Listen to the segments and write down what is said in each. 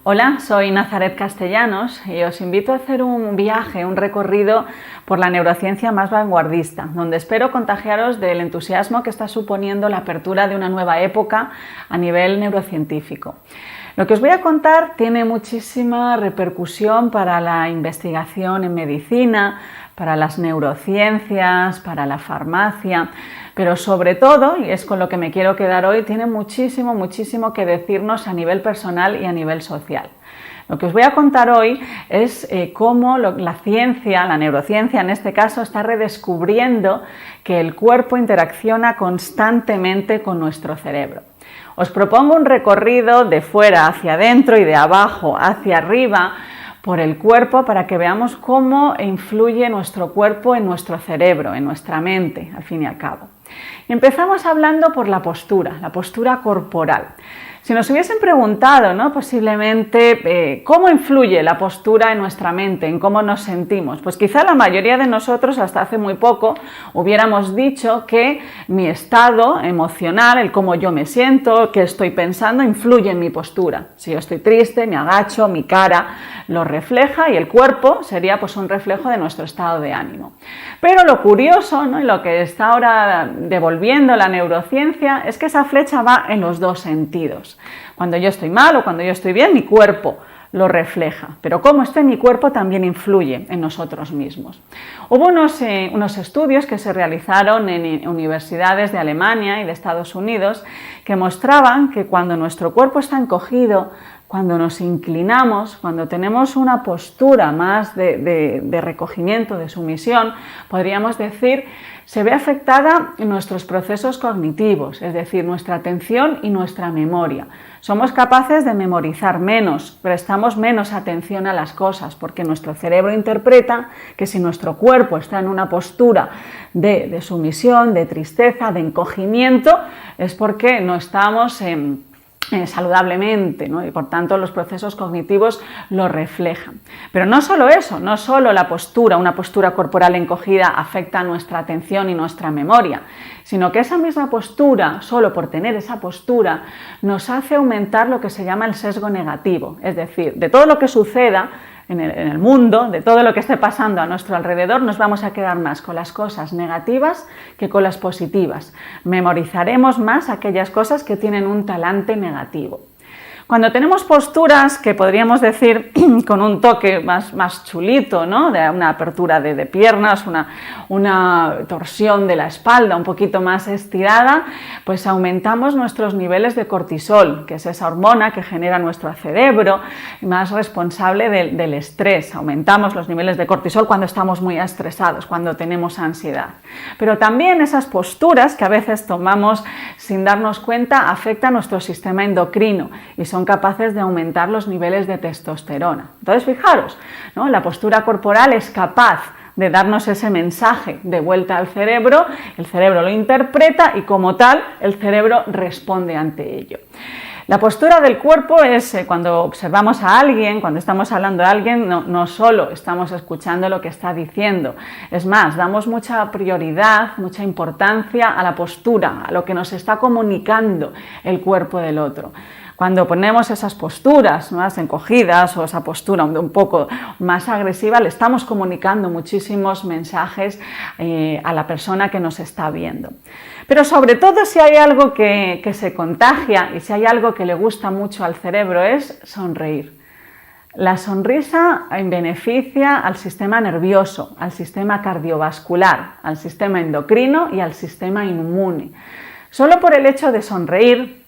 Hola, soy Nazaret Castellanos y os invito a hacer un viaje, un recorrido por la neurociencia más vanguardista, donde espero contagiaros del entusiasmo que está suponiendo la apertura de una nueva época a nivel neurocientífico. Lo que os voy a contar tiene muchísima repercusión para la investigación en medicina, para las neurociencias, para la farmacia, pero sobre todo, y es con lo que me quiero quedar hoy, tiene muchísimo que decirnos a nivel personal y a nivel social. Lo que os voy a contar hoy es cómo la ciencia, la neurociencia en este caso, está redescubriendo que el cuerpo interacciona constantemente con nuestro cerebro. Os propongo un recorrido de fuera hacia adentro y de abajo hacia arriba por el cuerpo para que veamos cómo influye nuestro cuerpo en nuestro cerebro, en nuestra mente, al fin y al cabo. Y empezamos hablando por la postura corporal. Si nos hubiesen preguntado, ¿no?, posiblemente cómo influye la postura en nuestra mente, en cómo nos sentimos, pues quizá la mayoría de nosotros hasta hace muy poco hubiéramos dicho que mi estado emocional, el cómo yo me siento, qué estoy pensando, influye en mi postura. Si yo estoy triste, me agacho, mi cara lo refleja y el cuerpo sería pues un reflejo de nuestro estado de ánimo. Pero lo curioso, ¿no?, y lo que está ahora devolviendo la neurociencia es que esa flecha va en los dos sentidos. Cuando yo estoy mal o cuando yo estoy bien, mi cuerpo lo refleja, pero cómo esté mi cuerpo también influye en nosotros mismos. Hubo unos estudios que se realizaron en universidades de Alemania y de Estados Unidos que mostraban que cuando nuestro cuerpo está encogido, cuando nos inclinamos, cuando tenemos una postura más de recogimiento, de sumisión, podríamos decir, se ve afectada en nuestros procesos cognitivos, es decir, nuestra atención y nuestra memoria. Somos capaces de memorizar menos, prestamos menos atención a las cosas, porque nuestro cerebro interpreta que si nuestro cuerpo está en una postura de sumisión, de tristeza, de encogimiento, es porque no estamos saludablemente, ¿no? Y por tanto los procesos cognitivos lo reflejan. Pero no solo eso, no solo la postura, una postura corporal encogida afecta a nuestra atención y nuestra memoria, sino que esa misma postura, solo por tener esa postura, nos hace aumentar lo que se llama el sesgo negativo, es decir, de todo lo que suceda en el mundo, de todo lo que esté pasando a nuestro alrededor, nos vamos a quedar más con las cosas negativas que con las positivas. Memorizaremos más aquellas cosas que tienen un talante negativo. Cuando tenemos posturas que podríamos decir con un toque más chulito, ¿no?, de una apertura de piernas, una torsión de la espalda un poquito más estirada, pues aumentamos nuestros niveles de cortisol, que es esa hormona que genera nuestro cerebro, más responsable del estrés. Aumentamos los niveles de cortisol cuando estamos muy estresados, cuando tenemos ansiedad. Pero también esas posturas que a veces tomamos sin darnos cuenta afectan a nuestro sistema endocrino y son capaces de aumentar los niveles de testosterona. Entonces, fijaros, ¿no?, la postura corporal es capaz de darnos ese mensaje de vuelta al cerebro, el cerebro lo interpreta y como tal el cerebro responde ante ello. La postura del cuerpo es cuando observamos a alguien, cuando estamos hablando a alguien, no solo estamos escuchando lo que está diciendo, es más, damos mucha prioridad, mucha importancia a la postura, a lo que nos está comunicando el cuerpo del otro. Cuando ponemos esas posturas más encogidas o esa postura un poco más agresiva, le estamos comunicando muchísimos mensajes a la persona que nos está viendo. Pero sobre todo, si hay algo que se contagia y si hay algo que le gusta mucho al cerebro, es sonreír. La sonrisa beneficia al sistema nervioso, al sistema cardiovascular, al sistema endocrino y al sistema inmune. Solo por el hecho de sonreír,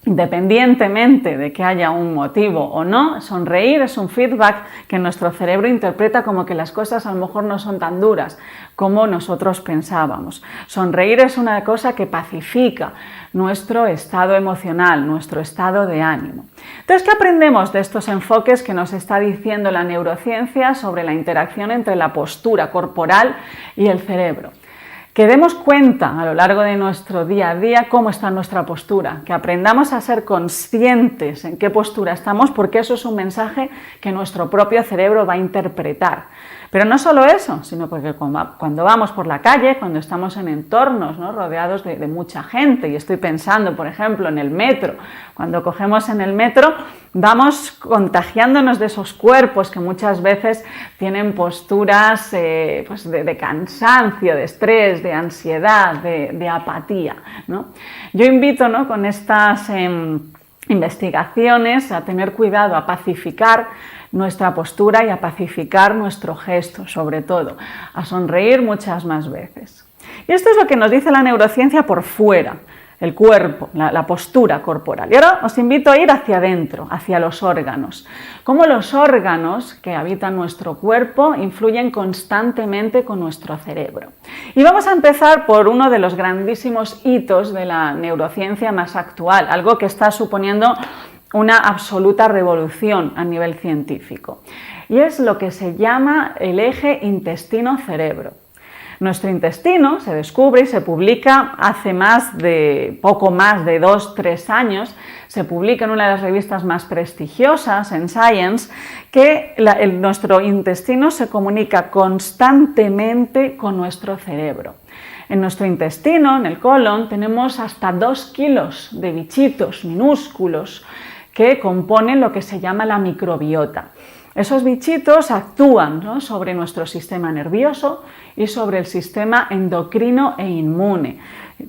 independientemente de que haya un motivo o no, sonreír es un feedback que nuestro cerebro interpreta como que las cosas a lo mejor no son tan duras como nosotros pensábamos. Sonreír es una cosa que pacifica nuestro estado emocional, nuestro estado de ánimo. Entonces, ¿qué aprendemos de estos enfoques que nos está diciendo la neurociencia sobre la interacción entre la postura corporal y el cerebro? Que demos cuenta a lo largo de nuestro día a día cómo está nuestra postura, que aprendamos a ser conscientes en qué postura estamos, porque eso es un mensaje que nuestro propio cerebro va a interpretar. Pero no solo eso, sino porque cuando vamos por la calle, cuando estamos en entornos, ¿no?, rodeados de mucha gente, y estoy pensando, por ejemplo, en el metro, cuando cogemos en el metro, vamos contagiándonos de esos cuerpos que muchas veces tienen posturas pues de cansancio, de estrés, de ansiedad, de apatía, ¿no? Yo invito, ¿no?, con estas investigaciones a tener cuidado, a pacificar nuestra postura y a pacificar nuestro gesto, sobre todo, a sonreír muchas más veces. Y esto es lo que nos dice la neurociencia por fuera, el cuerpo, la postura corporal. Y ahora os invito a ir hacia adentro, hacia los órganos. Cómo los órganos que habitan nuestro cuerpo influyen constantemente con nuestro cerebro. Y vamos a empezar por uno de los grandísimos hitos de la neurociencia más actual, algo que está suponiendo una absoluta revolución a nivel científico. Y es lo que se llama el eje intestino-cerebro. Nuestro intestino se descubre y se publica hace poco más de 2-3 años, se publica en una de las revistas más prestigiosas, en Science, que nuestro intestino se comunica constantemente con nuestro cerebro. En nuestro intestino, en el colon, tenemos hasta 2 kilos de bichitos minúsculos que componen lo que se llama la microbiota. Esos bichitos actúan, ¿no?, sobre nuestro sistema nervioso y sobre el sistema endocrino e inmune.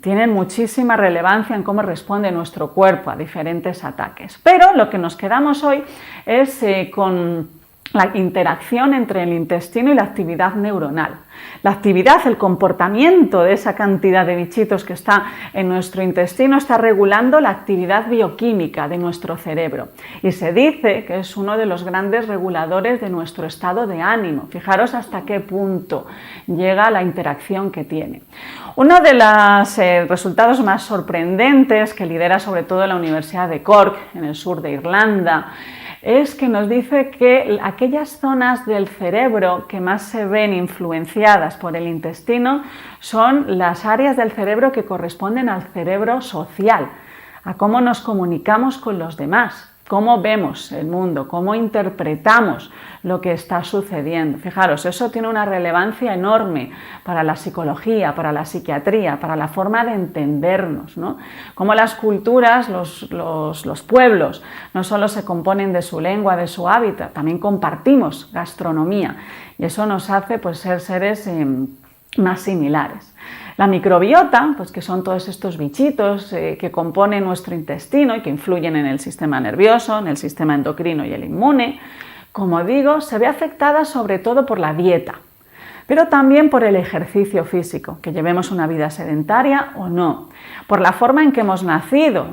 Tienen muchísima relevancia en cómo responde nuestro cuerpo a diferentes ataques. Pero lo que nos quedamos hoy es con la interacción entre el intestino y la actividad neuronal. La actividad, el comportamiento de esa cantidad de bichitos que está en nuestro intestino está regulando la actividad bioquímica de nuestro cerebro y se dice que es uno de los grandes reguladores de nuestro estado de ánimo. Fijaros hasta qué punto llega la interacción que tiene. Uno de los resultados más sorprendentes que lidera sobre todo la Universidad de Cork, en el sur de Irlanda, es que nos dice que aquellas zonas del cerebro que más se ven influenciadas por el intestino son las áreas del cerebro que corresponden al cerebro social, a cómo nos comunicamos con los demás, cómo vemos el mundo, cómo interpretamos lo que está sucediendo. Fijaros, eso tiene una relevancia enorme para la psicología, para la psiquiatría, para la forma de entendernos, ¿no? Cómo las culturas, los pueblos, no solo se componen de su lengua, de su hábitat, también compartimos gastronomía y eso nos hace, pues, ser seres más similares. La microbiota, pues que son todos estos bichitos que componen nuestro intestino y que influyen en el sistema nervioso, en el sistema endocrino y el inmune, como digo, se ve afectada sobre todo por la dieta, pero también por el ejercicio físico, que llevemos una vida sedentaria o no, por la forma en que hemos nacido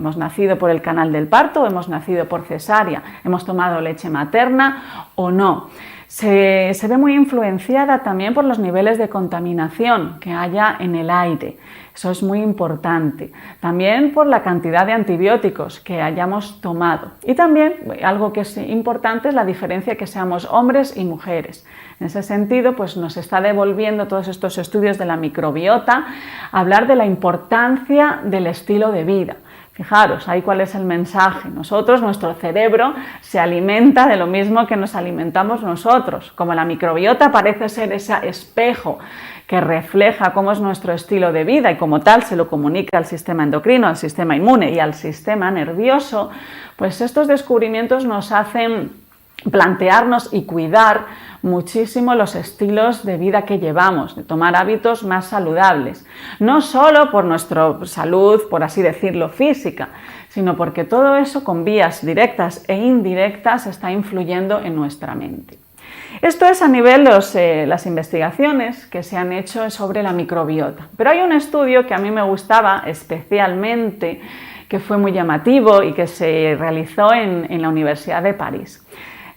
por el canal del parto o hemos nacido por cesárea, hemos tomado leche materna o no. Se ve muy influenciada también por los niveles de contaminación que haya en el aire. Eso es muy importante. También por la cantidad de antibióticos que hayamos tomado. Y también, algo que es importante, es la diferencia que seamos hombres y mujeres. En ese sentido, pues nos está devolviendo todos estos estudios de la microbiota hablar de la importancia del estilo de vida. Fijaros, ahí cuál es el mensaje. Nuestro cerebro se alimenta de lo mismo que nos alimentamos nosotros. Como la microbiota parece ser ese espejo que refleja cómo es nuestro estilo de vida y como tal se lo comunica al sistema endocrino, al sistema inmune y al sistema nervioso, pues estos descubrimientos nos hacen plantearnos y cuidar muchísimo los estilos de vida que llevamos, de tomar hábitos más saludables, no solo por nuestra salud, por así decirlo, física, sino porque todo eso con vías directas e indirectas está influyendo en nuestra mente. Esto es a nivel de las investigaciones que se han hecho sobre la microbiota, pero hay un estudio que a mí me gustaba especialmente, que fue muy llamativo y que se realizó en la Universidad de París.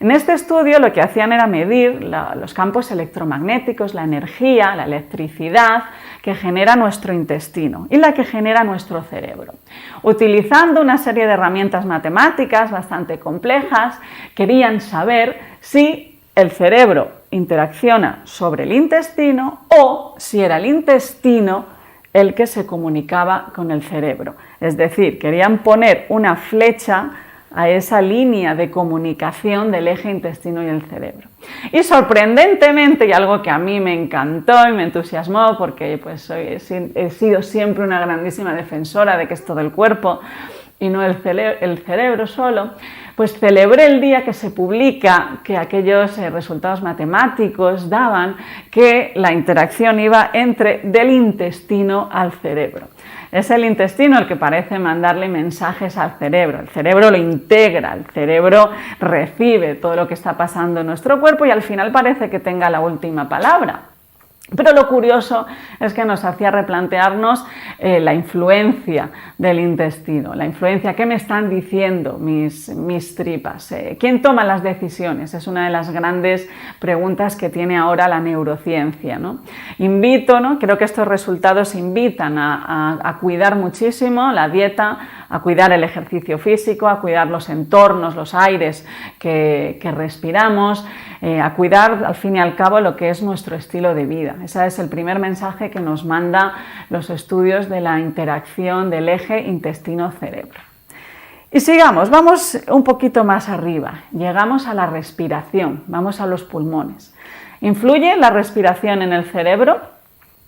En este estudio lo que hacían era medir los campos electromagnéticos, la energía, la electricidad que genera nuestro intestino y la que genera nuestro cerebro. Utilizando una serie de herramientas matemáticas bastante complejas, querían saber si el cerebro interacciona sobre el intestino o si era el intestino el que se comunicaba con el cerebro. Es decir, querían poner una flecha a esa línea de comunicación del eje intestino y el cerebro. Y sorprendentemente, y algo que a mí me encantó y me entusiasmó, porque pues, he sido siempre una grandísima defensora de que es todo el cuerpo y no el cerebro solo, pues celebré el día que se publica que aquellos resultados matemáticos daban que la interacción iba del intestino al cerebro. Es el intestino el que parece mandarle mensajes al cerebro. El cerebro lo integra, el cerebro recibe todo lo que está pasando en nuestro cuerpo y al final parece que tenga la última palabra. Pero lo curioso es que nos hacía replantearnos la influencia del intestino, la influencia, ¿qué me están diciendo mis tripas? ¿Quién toma las decisiones? Es una de las grandes preguntas que tiene ahora la neurociencia, ¿no? Creo que estos resultados invitan a cuidar muchísimo la dieta, a cuidar el ejercicio físico, a cuidar los entornos, los aires que respiramos, a cuidar al fin y al cabo lo que es nuestro estilo de vida. Ese es el primer mensaje que nos manda los estudios de la interacción del eje intestino-cerebro. Y sigamos, vamos un poquito más arriba, llegamos a la respiración, vamos a los pulmones. ¿Influye la respiración en el cerebro?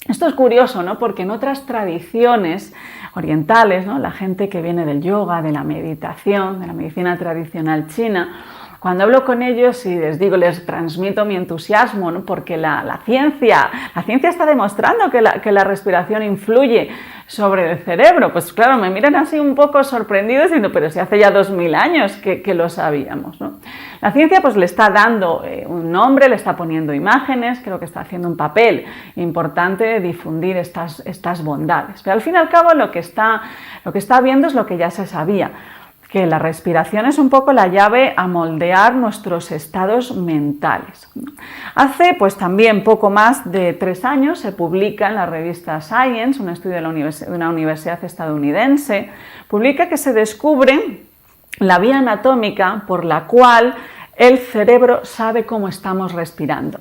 Esto es curioso, ¿no? Porque en otras tradiciones orientales, ¿no? La gente que viene del yoga, de la meditación, de la medicina tradicional china, cuando hablo con ellos y les transmito mi entusiasmo, ¿no? Porque la ciencia está demostrando que la respiración influye sobre el cerebro. Pues claro, me miran así un poco sorprendidos diciendo, pero si hace ya 2000 años que lo sabíamos, ¿no? La ciencia pues le está dando un nombre, le está poniendo imágenes, creo que está haciendo un papel importante de difundir estas bondades. Pero al fin y al cabo lo que está viendo es lo que ya se sabía, que la respiración es un poco la llave a moldear nuestros estados mentales. Hace pues también poco más de 3 años se publica en la revista Science, un estudio de una universidad estadounidense, publica que se descubre la vía anatómica por la cual el cerebro sabe cómo estamos respirando.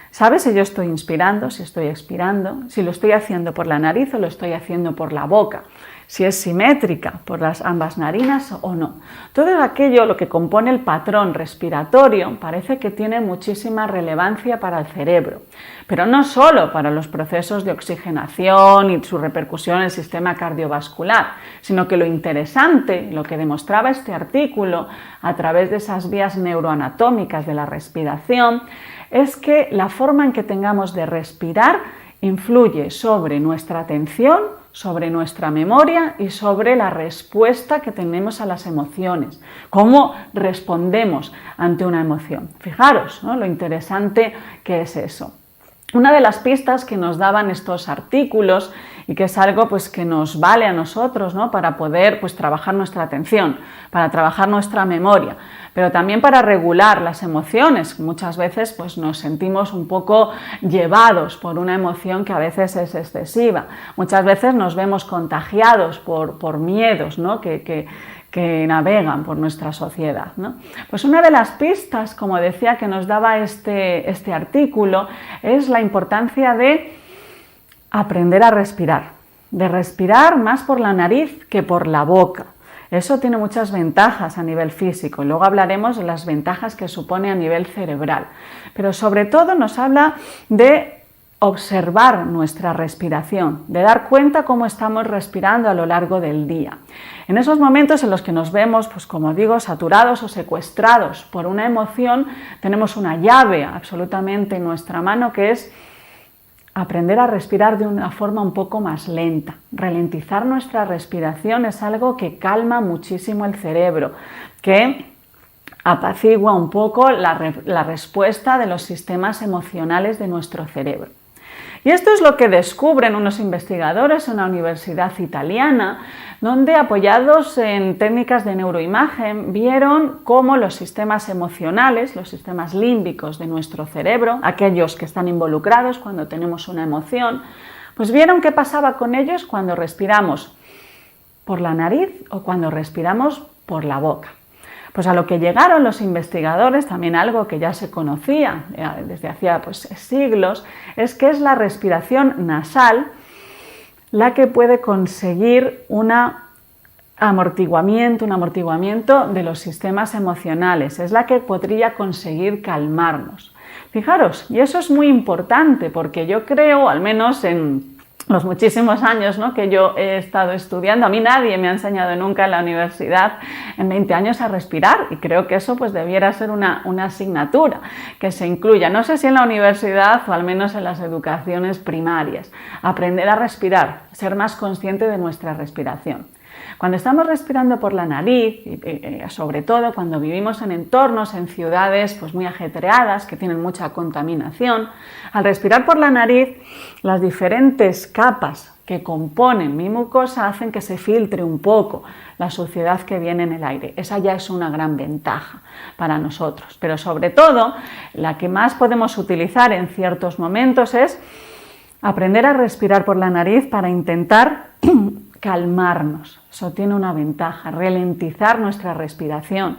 Sabe si yo estoy inspirando, si estoy expirando, si lo estoy haciendo por la nariz o lo estoy haciendo por la boca, si es simétrica por ambas narinas o no. Todo aquello, lo que compone el patrón respiratorio, parece que tiene muchísima relevancia para el cerebro, pero no solo para los procesos de oxigenación y su repercusión en el sistema cardiovascular, sino que lo interesante, lo que demostraba este artículo a través de esas vías neuroanatómicas de la respiración, es que la forma en que tengamos de respirar influye sobre nuestra atención, sobre nuestra memoria y sobre la respuesta que tenemos a las emociones, cómo respondemos ante una emoción. Fijaros, ¿no?, lo interesante que es eso. Una de las pistas que nos daban estos artículos y que es algo pues, que nos vale a nosotros, ¿no?, para poder pues, trabajar nuestra atención, para trabajar nuestra memoria, pero también para regular las emociones. Muchas veces pues, nos sentimos un poco llevados por una emoción que a veces es excesiva. Muchas veces nos vemos contagiados por miedos, ¿no?, que navegan por nuestra sociedad, ¿no? Pues una de las pistas, como decía, que nos daba este artículo es la importancia de aprender a respirar, de respirar más por la nariz que por la boca. Eso tiene muchas ventajas a nivel físico y luego hablaremos de las ventajas que supone a nivel cerebral, pero sobre todo nos habla de observar nuestra respiración, de dar cuenta cómo estamos respirando a lo largo del día. En esos momentos en los que nos vemos, pues como digo, saturados o secuestrados por una emoción, tenemos una llave absolutamente en nuestra mano que es aprender a respirar de una forma un poco más lenta. Ralentizar nuestra respiración es algo que calma muchísimo el cerebro, que apacigua un poco la respuesta de los sistemas emocionales de nuestro cerebro. Y esto es lo que descubren unos investigadores en una universidad italiana, donde apoyados en técnicas de neuroimagen vieron cómo los sistemas emocionales, los sistemas límbicos de nuestro cerebro, aquellos que están involucrados cuando tenemos una emoción, pues vieron qué pasaba con ellos cuando respiramos por la nariz o cuando respiramos por la boca. Pues a lo que llegaron los investigadores, también algo que ya se conocía desde hacía siglos, es que es la respiración nasal la que puede conseguir un amortiguamiento de los sistemas emocionales, es la que podría conseguir calmarnos. Fijaros, y eso es muy importante porque yo creo, al menos en los muchísimos años, ¿no?, que yo he estado estudiando, a mí nadie me ha enseñado nunca en la universidad en 20 años a respirar, y creo que eso pues debiera ser una asignatura que se incluya, no sé si en la universidad o al menos en las educaciones primarias, aprender a respirar, ser más consciente de nuestra respiración. Cuando estamos respirando por la nariz, sobre todo cuando vivimos en entornos, en ciudades pues muy ajetreadas, que tienen mucha contaminación, al respirar por la nariz, las diferentes capas que componen mi mucosa hacen que se filtre un poco la suciedad que viene en el aire. Esa ya es una gran ventaja para nosotros. Pero sobre todo, la que más podemos utilizar en ciertos momentos es aprender a respirar por la nariz para intentar calmarnos. Eso tiene una ventaja, ralentizar nuestra respiración.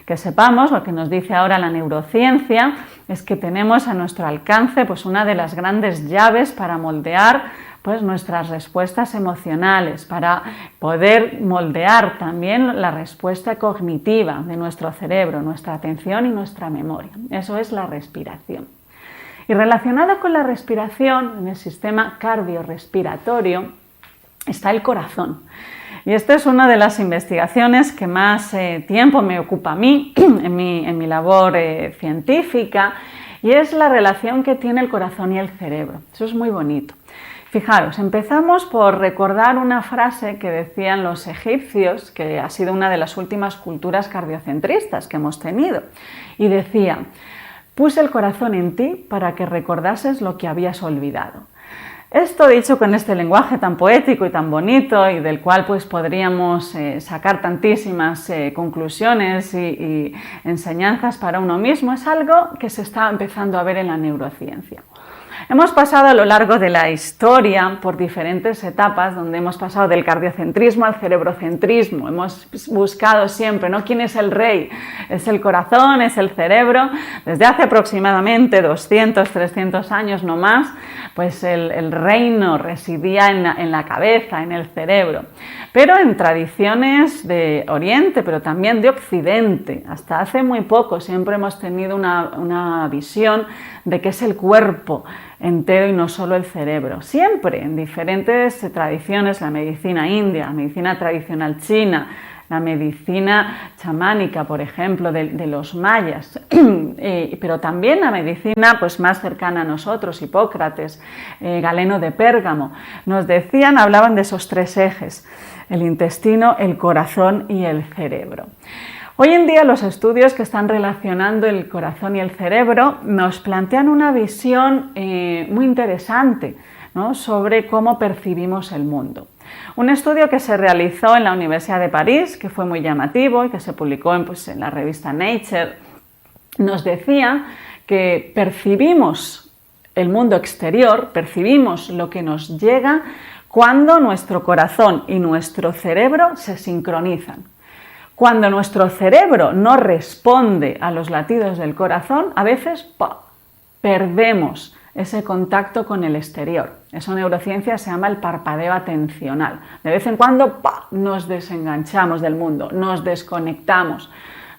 Que sepamos, lo que nos dice ahora la neurociencia, es que tenemos a nuestro alcance pues una de las grandes llaves para moldear pues nuestras respuestas emocionales, para poder moldear también la respuesta cognitiva de nuestro cerebro, nuestra atención y nuestra memoria. Eso es la respiración. Y relacionado con la respiración, en el sistema cardiorrespiratorio, está el corazón. Y esta es una de las investigaciones que más tiempo me ocupa a mí en mi labor científica, y es la relación que tiene el corazón y el cerebro. Eso es muy bonito. Fijaros, empezamos por recordar una frase que decían los egipcios, que ha sido una de las últimas culturas cardiocentristas que hemos tenido, y decía: puse el corazón en ti para que recordases lo que habías olvidado. Esto dicho con este lenguaje tan poético y tan bonito, y del cual pues podríamos sacar tantísimas conclusiones y enseñanzas para uno mismo, es algo que se está empezando a ver en la neurociencia. Hemos pasado a lo largo de la historia por diferentes etapas donde hemos pasado del cardiocentrismo al cerebrocentrismo. Hemos buscado siempre, ¿no?, quién es el rey. Es el corazón, es el cerebro. Desde hace aproximadamente 200, 300 años no más, pues el reino residía en la cabeza, en el cerebro. Pero en tradiciones de Oriente, pero también de Occidente, hasta hace muy poco siempre hemos tenido una visión de que es el cuerpo entero y no solo el cerebro. Siempre en diferentes tradiciones, la medicina india, la medicina tradicional china, la medicina chamánica, por ejemplo, de los mayas, pero también la medicina pues más cercana a nosotros, Hipócrates, Galeno de Pérgamo, nos decían, hablaban de esos tres ejes: el intestino, el corazón y el cerebro. Hoy en día los estudios que están relacionando el corazón y el cerebro nos plantean una visión muy interesante, ¿no?, sobre cómo percibimos el mundo. Un estudio que se realizó en la Universidad de París, que fue muy llamativo y que se publicó en la revista Nature, nos decía que percibimos el mundo exterior, percibimos lo que nos llega cuando nuestro corazón y nuestro cerebro se sincronizan. Cuando nuestro cerebro no responde a los latidos del corazón, a veces perdemos ese contacto con el exterior. Eso en neurociencia se llama el parpadeo atencional. De vez en cuando nos desenganchamos del mundo, nos desconectamos.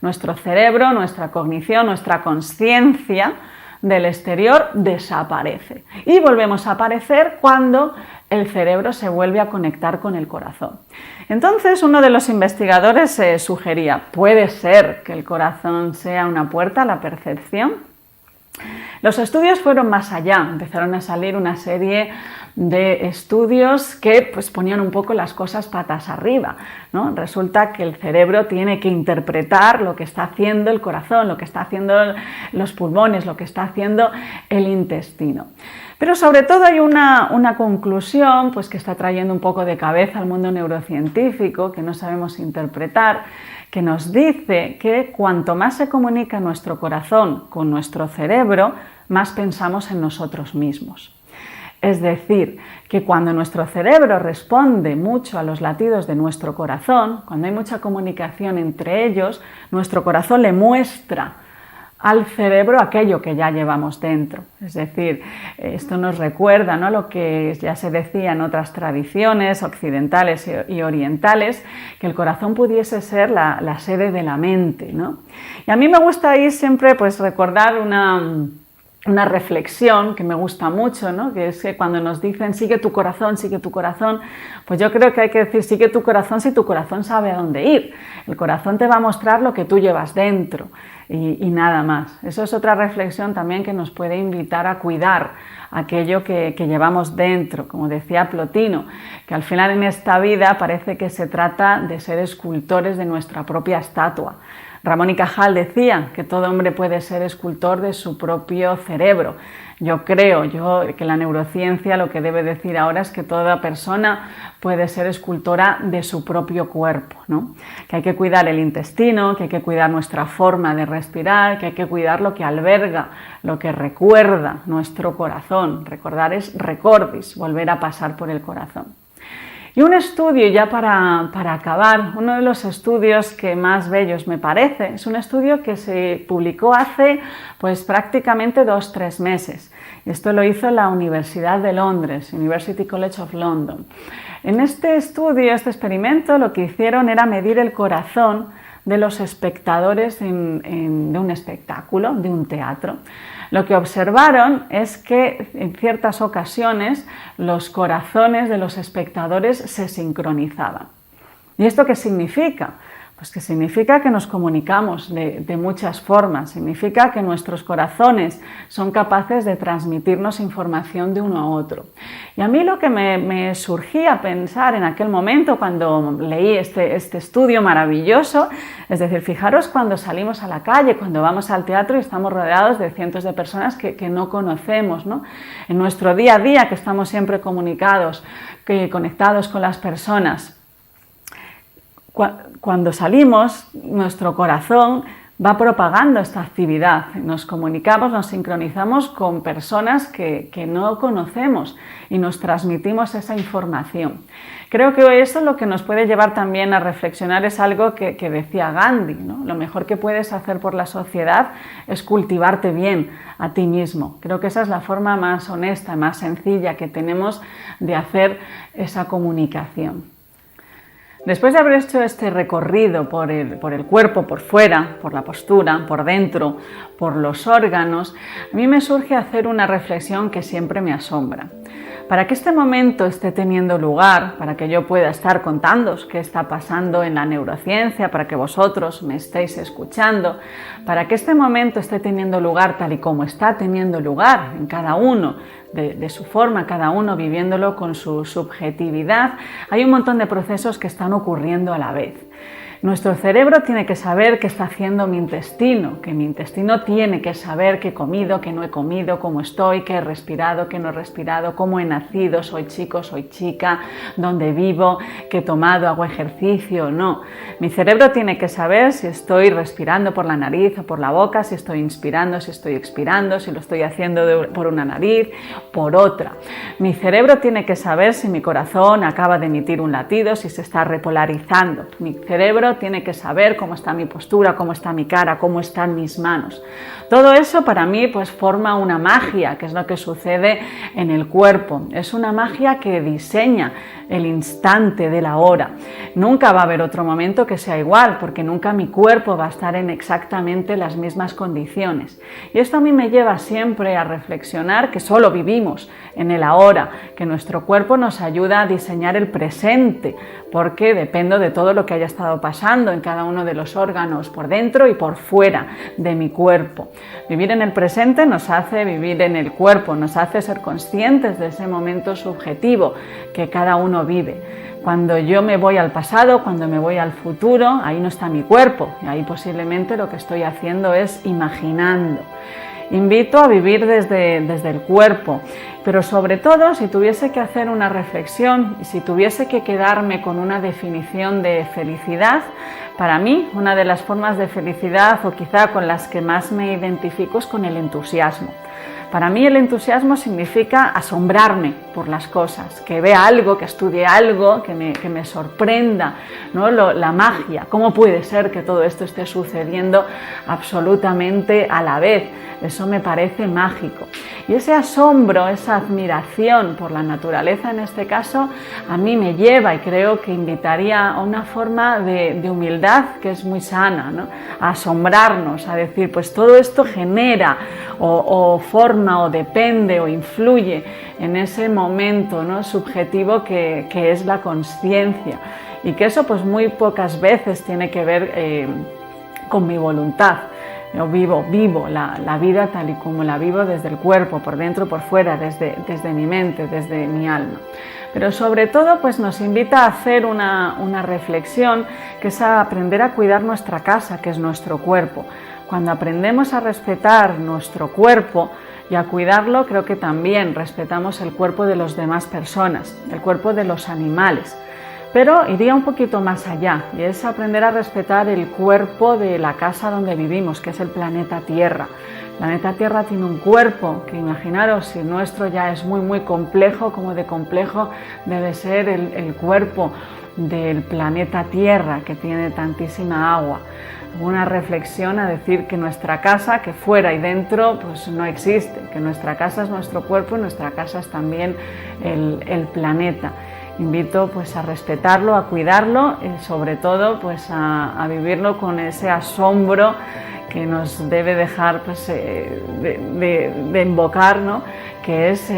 Nuestro cerebro, nuestra cognición, nuestra consciencia del exterior desaparece. Y volvemos a aparecer cuando el cerebro se vuelve a conectar con el corazón. Entonces, uno de los investigadores sugería: ¿puede ser que el corazón sea una puerta a la percepción? Los estudios fueron más allá, empezaron a salir una serie de estudios que pues ponían un poco las cosas patas arriba, ¿no? Resulta que el cerebro tiene que interpretar lo que está haciendo el corazón, lo que está haciendo los pulmones, lo que está haciendo el intestino. Pero sobre todo hay una conclusión pues, que está trayendo un poco de cabeza al mundo neurocientífico, que no sabemos interpretar, que nos dice que cuanto más se comunica nuestro corazón con nuestro cerebro, más pensamos en nosotros mismos. Es decir, que cuando nuestro cerebro responde mucho a los latidos de nuestro corazón, cuando hay mucha comunicación entre ellos, nuestro corazón le muestra al cerebro aquello que ya llevamos dentro. Es decir, esto nos recuerda, ¿no?, lo que ya se decía en otras tradiciones occidentales y orientales, que el corazón pudiese ser la sede de la mente, ¿no? Y a mí me gusta ahí siempre pues recordar una reflexión que me gusta mucho, ¿no?, que es que cuando nos dicen sigue tu corazón, pues yo creo que hay que decir sigue tu corazón si tu corazón sabe a dónde ir. El corazón te va a mostrar lo que tú llevas dentro y nada más. Eso es otra reflexión también que nos puede invitar a cuidar aquello que llevamos dentro, como decía Plotino, que al final en esta vida parece que se trata de ser escultores de nuestra propia estatua. Ramón y Cajal decía que todo hombre puede ser escultor de su propio cerebro. Yo creo que la neurociencia lo que debe decir ahora es que toda persona puede ser escultora de su propio cuerpo, ¿no? Que hay que cuidar el intestino, que hay que cuidar nuestra forma de respirar, que hay que cuidar lo que alberga, lo que recuerda nuestro corazón. Recordar es recordis, volver a pasar por el corazón. Y un estudio, ya para acabar, uno de los estudios que más bellos me parece, es un estudio que se publicó hace pues prácticamente 2-3 meses. Esto lo hizo la Universidad de Londres, University College of London. En este estudio, este experimento, lo que hicieron era medir el corazón de los espectadores de un espectáculo, de un teatro. Lo que observaron es que en ciertas ocasiones los corazones de los espectadores se sincronizaban. ¿Y esto qué significa? Pues que significa que nos comunicamos de muchas formas, significa que nuestros corazones son capaces de transmitirnos información de uno a otro. Y a mí lo que me surgía pensar en aquel momento cuando leí este estudio maravilloso, es decir, fijaros cuando salimos a la calle, cuando vamos al teatro y estamos rodeados de cientos de personas que no conocemos, ¿no? En nuestro día a día, que estamos siempre comunicados, conectados con las personas. Cuando salimos, nuestro corazón va propagando esta actividad. Nos comunicamos, nos sincronizamos con personas que no conocemos y nos transmitimos esa información. Creo que eso es lo que nos puede llevar también a reflexionar, es algo que decía Gandhi, ¿no? Lo mejor que puedes hacer por la sociedad es cultivarte bien a ti mismo. Creo que esa es la forma más honesta, más sencilla que tenemos de hacer esa comunicación. Después de haber hecho este recorrido por el cuerpo, por fuera, por la postura, por dentro, por los órganos, a mí me surge hacer una reflexión que siempre me asombra. Para que este momento esté teniendo lugar, para que yo pueda estar contándoos qué está pasando en la neurociencia, para que vosotros me estéis escuchando, para que este momento esté teniendo lugar tal y como está teniendo lugar en cada uno, de su forma, cada uno viviéndolo con su subjetividad, hay un montón de procesos que están ocurriendo a la vez. Nuestro cerebro tiene que saber qué está haciendo mi intestino, que mi intestino tiene que saber qué he comido, qué no he comido, cómo estoy, qué he respirado, qué no he respirado, cómo he nacido, soy chico, soy chica, dónde vivo, qué he tomado, hago ejercicio o no. Mi cerebro tiene que saber si estoy respirando por la nariz o por la boca, si estoy inspirando, si estoy expirando, si lo estoy haciendo por una nariz, por otra. Mi cerebro tiene que saber si mi corazón acaba de emitir un latido, si se está repolarizando. Mi cerebro tiene que saber cómo está mi postura, cómo está mi cara, cómo están mis manos. Todo eso para mí pues forma una magia, que es lo que sucede en el cuerpo. Es una magia que diseña el instante de la hora. Nunca va a haber otro momento que sea igual, porque nunca mi cuerpo va a estar en exactamente las mismas condiciones. Y esto a mí me lleva siempre a reflexionar que solo vivimos en el ahora, que nuestro cuerpo nos ayuda a diseñar el presente, porque dependo de todo lo que haya estado pasando en cada uno de los órganos, por dentro y por fuera de mi cuerpo. Vivir en el presente nos hace vivir en el cuerpo, nos hace ser conscientes de ese momento subjetivo que cada uno vive. Cuando yo me voy al pasado, cuando me voy al futuro, ahí no está mi cuerpo, y ahí posiblemente lo que estoy haciendo es imaginando. Invito a vivir desde el cuerpo, pero sobre todo, si tuviese que hacer una reflexión y si tuviese que quedarme con una definición de felicidad, Para mí, una de las formas de felicidad, o quizá con las que más me identifico, es con el entusiasmo. Para mí el entusiasmo significa asombrarme por las cosas, que vea algo, que estudie algo, que me sorprenda, ¿no? La magia. ¿Cómo puede ser que todo esto esté sucediendo absolutamente a la vez? Eso me parece mágico. Y ese asombro, esa admiración por la naturaleza en este caso, a mí me lleva, y creo que invitaría a una forma de humildad que es muy sana, ¿no? A asombrarnos, a decir, pues todo esto genera o forma o depende o influye en ese momento, ¿no? Subjetivo que es la consciencia, y que eso pues muy pocas veces tiene que ver con mi voluntad. Yo vivo la vida tal y como la vivo, desde el cuerpo, por dentro, por fuera, desde mi mente, desde mi alma. Pero sobre todo pues nos invita a hacer una reflexión, que es a aprender a cuidar nuestra casa, que es nuestro cuerpo. Cuando aprendemos a respetar nuestro cuerpo y a cuidarlo, creo que también respetamos el cuerpo de las demás personas, el cuerpo de los animales. Pero iría un poquito más allá, y es aprender a respetar el cuerpo de la casa donde vivimos, que es el planeta Tierra. El planeta Tierra tiene un cuerpo que, imaginaros, si el nuestro ya es muy complejo, como de complejo debe ser el cuerpo del planeta Tierra, que tiene tantísima agua. Una reflexión a decir que nuestra casa, que fuera y dentro, pues no existe, que nuestra casa es nuestro cuerpo y nuestra casa es también el planeta. Invito pues a respetarlo, a cuidarlo y sobre todo pues a vivirlo con ese asombro que nos debe dejar pues, de invocar, ¿no? Que es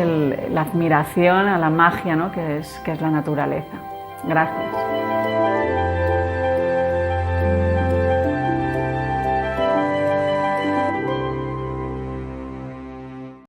la admiración a la magia, ¿no? que es la naturaleza. Gracias.